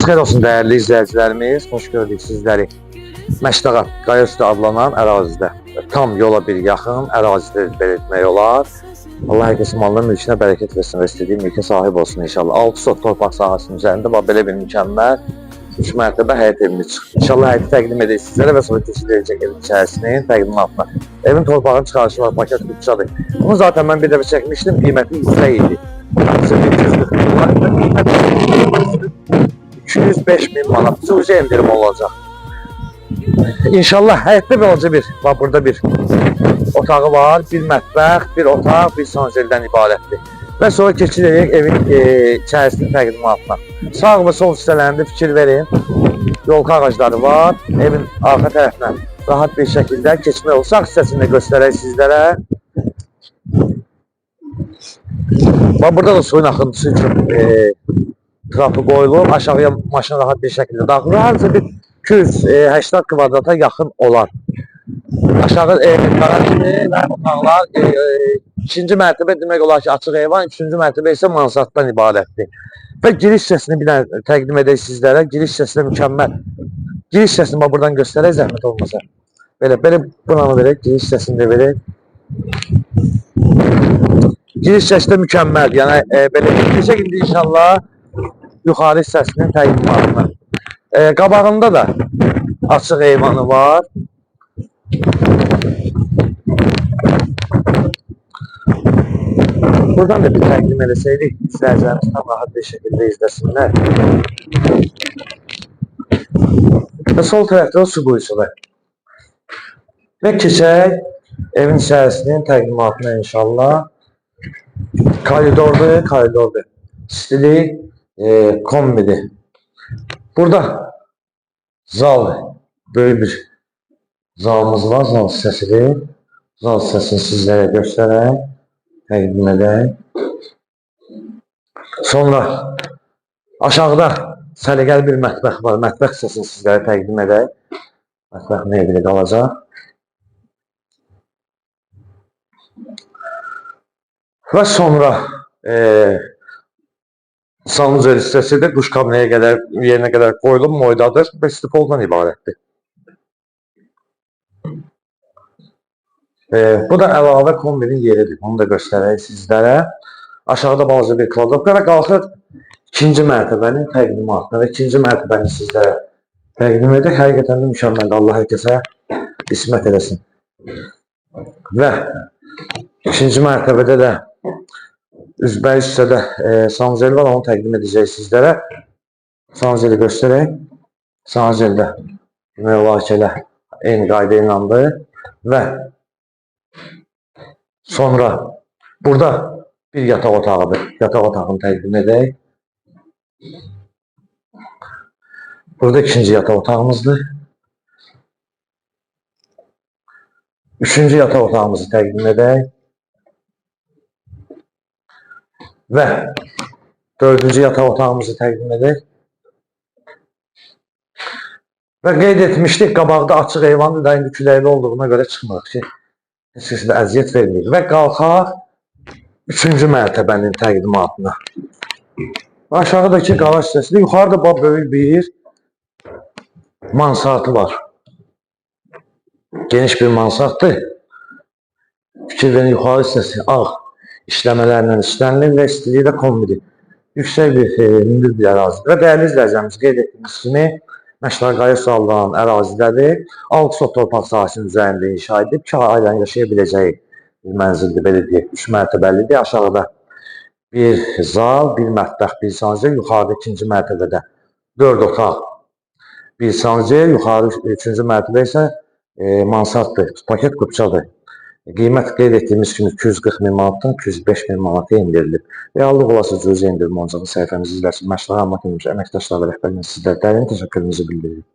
Xeyir olsun değerli izləyicilərimiz, xoş gördük sizləri. Məşdağa Qayaüstü adlanan ərazidə tam yola bir yaxın ərazidə belirtmək olar. Allah hər kəsin malına, mülkünə bərəkət versin və istədiyi mülkə sahib olsun inşallah. 6 sot torpaq sahəsinin üzərində belə bir mükəmməl 3 mərtəbə həyət evini çıxır. İnşallah həyəti təqdim edək sizlərə və sonra keçid edəcək evin içərisinin təqdimatına. Evin torpağın çıxarışı var, paket bütçədir. Bunu zaten mən bir dəfə çəkmişdim, qiyməti yüksək idi. 205 bin manat cüzi indirim olacaq. İnşallah həyətdə beləcə bax burada bir otağı var, bir mətbəx, bir otaq, bir sanzeldən ibarətdir. Və sonra keçid edək evin içərisinin təqdimatına. Sağ və sol hissələrində fikir verin. Yolka ağacları var. Evin arxa tərəfindən rahat bir şəkildə keçmək olur. Sağ hissəsində göstərək sizlərə. Bax burada da suyun axıntısı üçün trapı qoyulur. Aşağıya maşın rahat bir şəkildə daxılır. Hərcə bir 280 kvadrata yaxın olar. Aşağı qarajlı və otaqlar ikinci mərtəbə demək olar ki açıq eyvan, üçüncü mərtəbə isə mansarddan ibarətdir. Və giriş hissəsini bir dənə təqdim edək sizlərə. Giriş hissəsi də mükəmməl. Giriş hissəsini buradan göstərək zəhmət olmasa. Belə buranı verək, giriş hissəsini də verək. Giriş hissəsi də mükəmməl. Yəni belə keçək indi inşallah yuxarı hissəsinin təqdimatına. Qabağında da açıq eyvanı var. Buradan da bir təqdim edəsəydik, izləyicilərimiz tam rahat bir şəkildə izləsinlər. Və sol tərəfdə o su quyusudur. Və keçək evin içərisinin təqdimatına inşallah. Koridordur. Stili kombidir. Burada zal, böyük bir zalımız var, zal hissəsidir. Zal hissəsini sizlərə göstərək, təqdim edək. Sonra aşağıda səliqəli bir mətbəx var. Mətbəx hissəsini sizlərə təqdim edək. Mətbəx mebeli qalacaq. Və sonra sanuzel hissəsi də duş kabinəyə yerinə qədər qoyulub moydadır və stipoldan ibarətdir. Bu da əlavə kombinin yeridir. Bunu da göstərək sizlərə. Aşağıda balaca bir kladovka və qalxır ikinci mərtəbənin təqdimatına və ikinci mərtəbəni sizlərə təqdim edək. Həqiqətən də mükəmməldir. Allah hər kəsə qismət eləsin. Və ikinci mərtəbədə də üzbəyi hissədə sanuzel var, onu təqdim edəcək sizlərə. Sanuzeli göstərək. Sanuzeldə demək olar ki, eyni qayda inandı. Və sonra burada bir yataq otağıdır. Yataq otağını təqdim edək. Burada ikinci yataq otağımızdır. Üçüncü yataq otağımızı təqdim edək. Və dördüncü yataq otağımızı təqdim edək. Və qeyd etmişdik, qabaqda açıq eyvandır da, indi küləkli olduğuna görə çıxmırıq ki, heç kəsə də əziyyət verməyik. Və qalxaq üçüncü mərtəbənin təqdimatına. Aşağıdakı qaraj hissəsində, yuxarıda böyük bir mansardı var. Geniş bir mansarddır. Fikir verin, yuxarı hissəsi ağ işləmələrlə işlənilir və istiliyi də kombidir. Yüksək bir hündür bir ərazidir. Və dəyərli izləyicilərimiz qeyd etdiyimiz kimi Məşdağa Qayaüstü adlanan ərazidədir. 6 sot torpaq sahəsinin üzərində inşa edib 2 ailənin yaşaya biləcəyi bir mənzildir, belə deyək, 3 mərtəbəlidir. Aşağıda bir zal, bir mətbəx, bir sanuzel, yuxarıda ikinci mərtəbədə 4 otaq, bir sanuzel, yuxarı 3-cü mərtəbə isə mansarddır, paket qupçadır. Qiymət qeyd etdiyimiz kimi 240 min manatdan 205 min manata indirilib. Reallıq olası cüzi indirim olacaq səhifəmizi izləsin. Məşdağa Əmlak Mülki əməkdaşları və rəhbərliyin sizlərə dərin təşəkkürümüzü bildiririk.